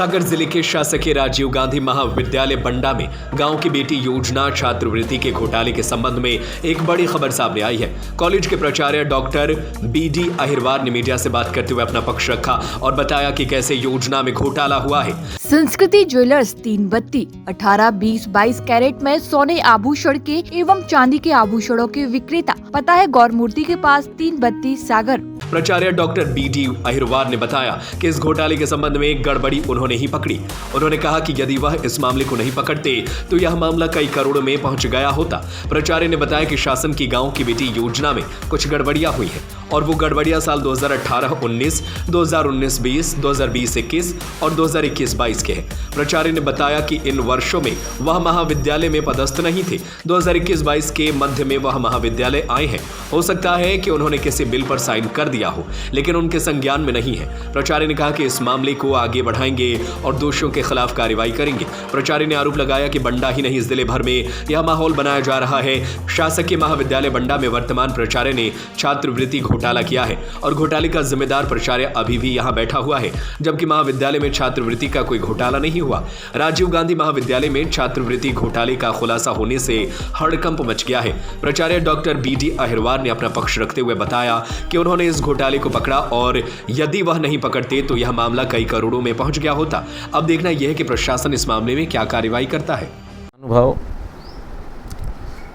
सागर जिले के शासकीय राजीव गांधी महाविद्यालय बंडा में गांव की बेटी योजना छात्रवृत्ति के घोटाले के संबंध में एक बड़ी खबर सामने आई है। कॉलेज के प्राचार्य डॉक्टर बीडी अहिरवार ने मीडिया से बात करते हुए अपना पक्ष रखा और बताया कि कैसे योजना में घोटाला हुआ है। संस्कृति ज्वेलर्स 3 बत्ती 18, 20, 22 कैरेट में सोने आभूषण के एवं चांदी के आभूषणों के विक्रेता, पता है गौर मूर्ति के पास 3 बत्ती सागर। प्राचार्य डॉक्टर बीडी अहिरवार ने बताया कि इस घोटाले के संबंध में एक गड़बड़ी उन्होंने ही पकड़ी। उन्होंने कहा कि यदि वह इस मामले को नहीं पकड़ते तो यह मामला कई करोड़ों में पहुंच गया होता। प्राचार्य ने बताया कि शासन की गांव की बेटी योजना में कुछ गड़बड़ियां हुई हैं और वो गड़बड़ियां साल 2018-19, 2019-20, 2020-21 और 2021-22 के हैं। प्राचार्य ने बताया कि इन वर्षों में वह महाविद्यालय में पदस्थ नहीं थे। 2021-22 के मध्य में वह महाविद्यालय आए हैं। हो सकता है कि उन्होंने किसी बिल पर साइन कर दिया हो, लेकिन उनके संज्ञान में नहीं है। प्राचार्य ने कहा कि इस मामले को आगे बढ़ाएंगे और दोषियों के खिलाफ कार्रवाई करेंगे। प्राचार्य ने आरोप लगाया कि बंडा ही नहीं, जिले भर में यह माहौल बनाया जा रहा है। शासकीय महाविद्यालय बंडा में वर्तमान प्राचार्य ने छात्रवृत्ति घोटाला किया है और घोटाले का जिम्मेदार प्राचार्य अभी भी यहां बैठा हुआ है, जबकि महाविद्यालय में छात्रवृत्ति का कोई घोटाला नहीं हुआ। राजीव गांधी महाविद्यालय में छात्रवृत्ति घोटाले का खुलासा होने से हड़कंप मच गया है। प्राचार्य डॉक्टर बीडी अहिरवार ने अपना पक्ष रखते हुए बताया कि उन्होंने इस घोटाले को पकड़ा और यदि वह नहीं पकड़ते तो यह मामला कई करोड़ों में पहुंच गया होता। अब देखना यह है कि प्रशासन इस मामले में क्या कार्रवाई करता है। अनुभव,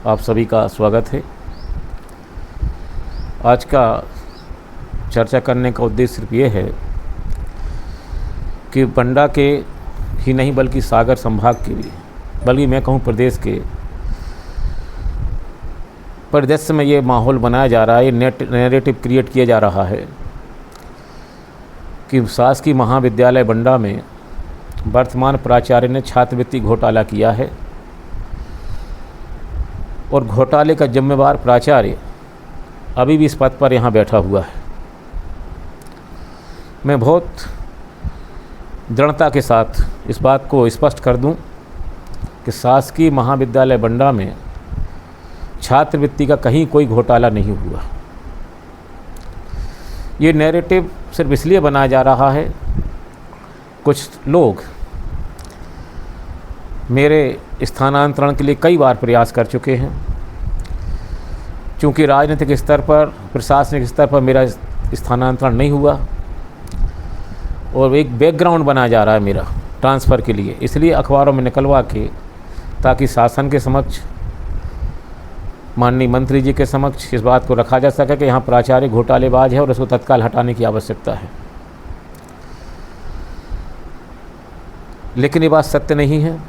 आप सभी का स्वागत है। आज का चर्चा करने का उद्देश्य सिर्फ ये है कि बंडा के ही नहीं बल्कि सागर संभाग के भी, बल्कि मैं कहूँ प्रदेश के परिदृश्य में ये माहौल बनाया जा रहा है, नैरेटिव क्रिएट किया जा रहा है कि शासकीय महाविद्यालय बंडा में वर्तमान प्राचार्य ने छात्रवृत्ति घोटाला किया है और घोटाले का जिम्मेवार प्राचार्य अभी भी इस पद पर यहाँ बैठा हुआ है। मैं बहुत दृढ़ता के साथ इस बात को स्पष्ट कर दूं कि शासकीय महाविद्यालय बंडा में छात्रवृत्ति का कहीं कोई घोटाला नहीं हुआ। ये नैरेटिव सिर्फ इसलिए बनाया जा रहा है, कुछ लोग मेरे स्थानांतरण के लिए कई बार प्रयास कर चुके हैं। चूँकि राजनीतिक स्तर पर, प्रशासनिक स्तर पर मेरा स्थानांतरण नहीं हुआ और एक बैकग्राउंड बनाया जा रहा है मेरा ट्रांसफ़र के लिए, इसलिए अखबारों में निकलवा के, ताकि शासन के समक्ष, माननीय मंत्री जी के समक्ष इस बात को रखा जा सके कि यहाँ प्राचार्य घोटालेबाज है और उसको तत्काल हटाने की आवश्यकता है। लेकिन ये बात सत्य नहीं है।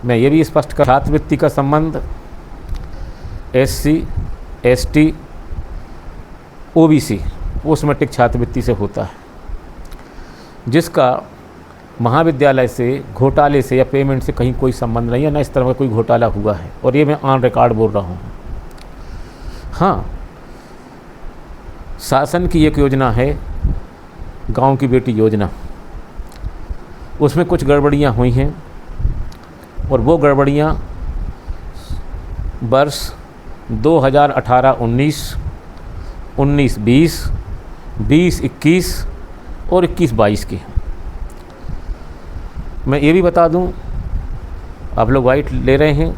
मैं ये भी स्पष्ट कर, छात्रवृत्ति का संबंध SC, ST, OBC post matric छात्रवृत्ति से होता है, जिसका महाविद्यालय से, घोटाले से या पेमेंट से कहीं कोई संबंध नहीं है, ना इस तरह का कोई घोटाला हुआ है और ये मैं ऑन रिकॉर्ड बोल रहा हूँ। हाँ, शासन की एक योजना है गांव की बेटी योजना, उसमें कुछ गड़बड़ियाँ हुई हैं और वो गड़बड़ियाँ वर्ष 2018-19, 19-20, 20-21 और 21-22 के। मैं ये भी बता दूं, आप लोग वाइट ले रहे हैं,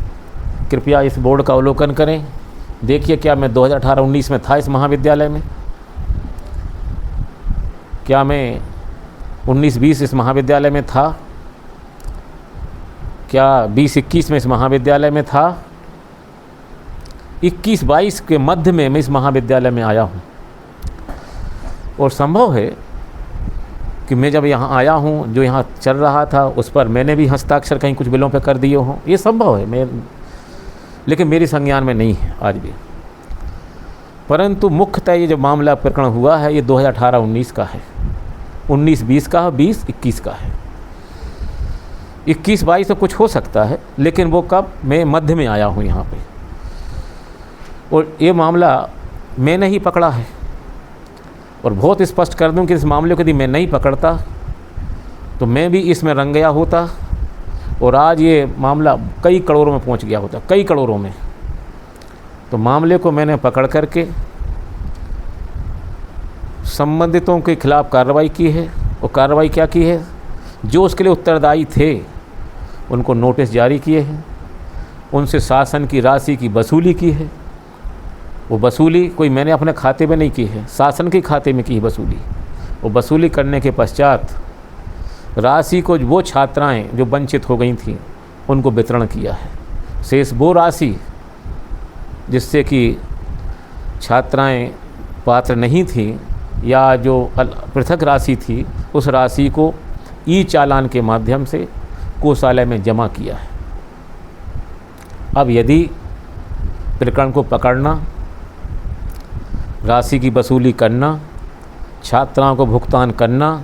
कृपया इस बोर्ड का अवलोकन करें। देखिए, क्या मैं 2018-19 में था इस महाविद्यालय में? क्या मैं 19-20 इस महाविद्यालय में था? क्या 20-21 में इस महाविद्यालय में था? 21-22 के मध्य में मैं इस महाविद्यालय में आया हूँ और संभव है कि मैं जब यहाँ आया हूँ, जो यहाँ चल रहा था उस पर मैंने भी हस्ताक्षर कहीं कुछ बिलों पे कर दिए हों, ये संभव है। लेकिन मेरी संज्ञान में नहीं है आज भी। परंतु मुख्यतः ये जो मामला प्रकरण हुआ है ये 2018-19 का है, 19-20 का है, 20-21 का है। 21-22 तो कुछ हो सकता है, लेकिन वो कब, मैं मध्य में आया हूँ यहाँ पे और ये मामला मैंने ही पकड़ा है। और बहुत स्पष्ट कर दूं कि इस मामले को यदि मैं नहीं पकड़ता तो मैं भी इसमें रंग गया होता और आज ये मामला कई करोड़ों में पहुंच गया होता, कई करोड़ों में। तो मामले को मैंने पकड़ करके संबंधितों के खिलाफ कार्रवाई की है और कार्रवाई क्या की है, जो उसके लिए उत्तरदायी थे उनको नोटिस जारी किए हैं, उनसे शासन की राशि की वसूली की है। वो वसूली कोई मैंने अपने खाते में नहीं की है, शासन के खाते में की है वसूली। वो वसूली करने के पश्चात राशि को वो छात्राएं जो वंचित हो गई थीं उनको वितरण किया है। शेष वो राशि जिससे कि छात्राएं पात्र नहीं थीं या जो पृथक राशि थी, उस राशि को ई चालान के माध्यम से कोषालय में जमा किया है। अब यदि प्रकरण को पकड़ना, राशि की वसूली करना, छात्राओं को भुगतान करना,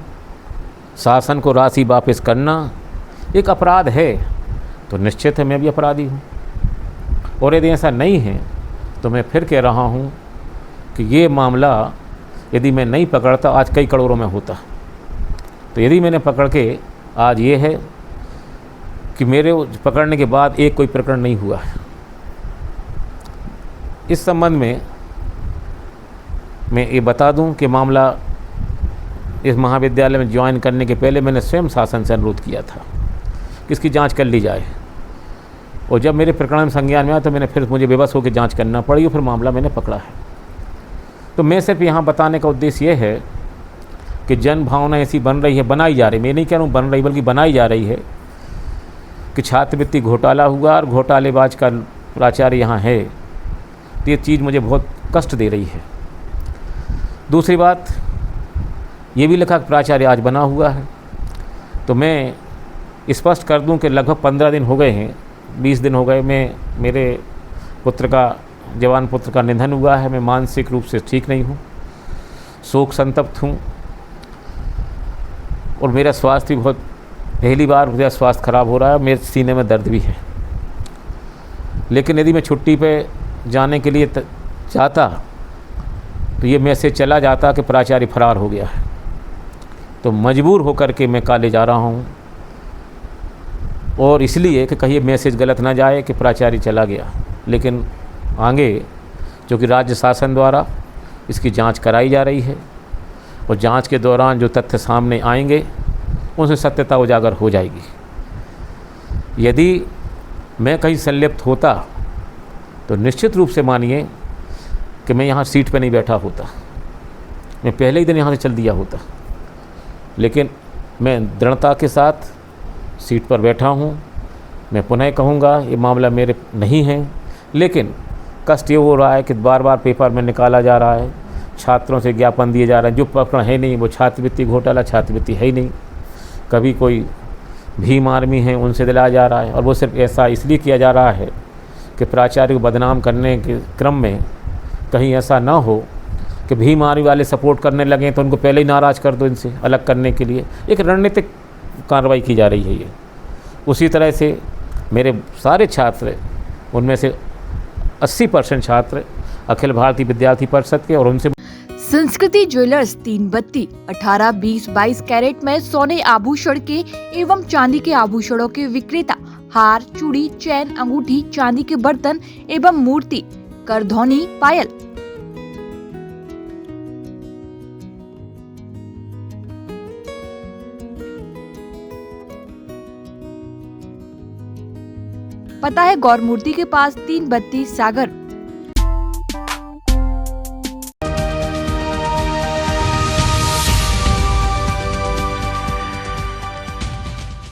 शासन को राशि वापस करना एक अपराध है तो निश्चित है मैं भी अपराधी हूँ। और यदि ऐसा नहीं है तो मैं फिर कह रहा हूँ कि ये मामला यदि मैं नहीं पकड़ता आज कई करोड़ों में होता। तो यदि मैंने पकड़ के आज ये है कि मेरे पकड़ने के बाद एक कोई प्रकरण नहीं हुआ है। इस संबंध में मैं ये बता दूं कि मामला इस महाविद्यालय में ज्वाइन करने के पहले मैंने स्वयं शासन से अनुरोध किया था कि इसकी जांच कर ली जाए। और जब मेरे प्रकरण में संज्ञान में आया तो मुझे बेबस होकर जांच करना पड़ी और फिर मामला मैंने पकड़ा है। तो मैं सिर्फ यहाँ बताने का उद्देश्य ये है कि जन भावना ऐसी बन रही है, बनाई जा रही है, मैं नहीं कह रहा हूँ बन रही बल्कि बनाई जा रही है कि छात्रवृत्ति घोटाला हुआ और घोटालेबाज का प्राचार्य यहाँ है। तो ये चीज़ मुझे बहुत कष्ट दे रही है। दूसरी बात ये भी लिखा कि प्राचार्य आज बना हुआ है। तो मैं स्पष्ट कर दूं कि लगभग 15 दिन हो गए हैं, 20 दिन हो गए मेरे पुत्र का, जवान पुत्र का निधन हुआ है। मैं मानसिक रूप से ठीक नहीं हूँ, शोक संतप्त हूँ और मेरा स्वास्थ्य भी बहुत, पहली बार मेरा स्वास्थ्य खराब हो रहा है, मेरे सीने में दर्द भी है। लेकिन यदि मैं छुट्टी पे जाने के लिए चाहता तो ये मैसेज चला जाता कि प्राचार्य फरार हो गया है। तो मजबूर होकर के मैं कॉलेज जा रहा हूँ और इसलिए कि कहीं मैसेज गलत ना जाए कि प्राचार्य चला गया। लेकिन आगे जो कि राज्य शासन द्वारा इसकी जांच कराई जा रही है और जांच के दौरान जो तथ्य सामने आएंगे उनसे सत्यता उजागर हो जाएगी। यदि मैं कहीं संलिप्त होता तो निश्चित रूप से मानिए कि मैं यहाँ सीट पे नहीं बैठा होता, मैं पहले ही दिन यहाँ से चल दिया होता। लेकिन मैं दृढ़ता के साथ सीट पर बैठा हूँ। मैं पुनः कहूँगा ये मामला मेरे नहीं है, लेकिन कष्ट ये हो रहा है कि बार बार पेपर में निकाला जा रहा है, छात्रों से ज्ञापन दिए जा रहे हैं। जो प्रकरण है नहीं, वो छात्रवृत्ति घोटाला छात्रवृत्ति है ही नहीं। कभी कोई भीम आर्मी है उनसे दिलाया जा रहा है और वो सिर्फ ऐसा इसलिए किया जा रहा है कि प्राचार्य को बदनाम करने के क्रम में कहीं ऐसा ना हो कि भीम आर्मी वाले सपोर्ट करने लगें तो उनको पहले ही नाराज़ कर दो, इनसे अलग करने के लिए एक रणनीतिक कार्रवाई की जा रही है ये। उसी तरह से मेरे सारे छात्र, उनमें से 80% छात्र अखिल भारतीय विद्यार्थी परिषद के, और उनसे संस्कृति ज्वेलर्स 3 बत्ती 18, 20, 22 कैरेट में सोने आभूषण के एवं चांदी के आभूषणों के विक्रेता, हार, चूड़ी, चैन, अंगूठी, चांदी के बर्तन एवं मूर्ति, करधौनी, पायल। पता है गौर मूर्ति के पास 3 बत्ती सागर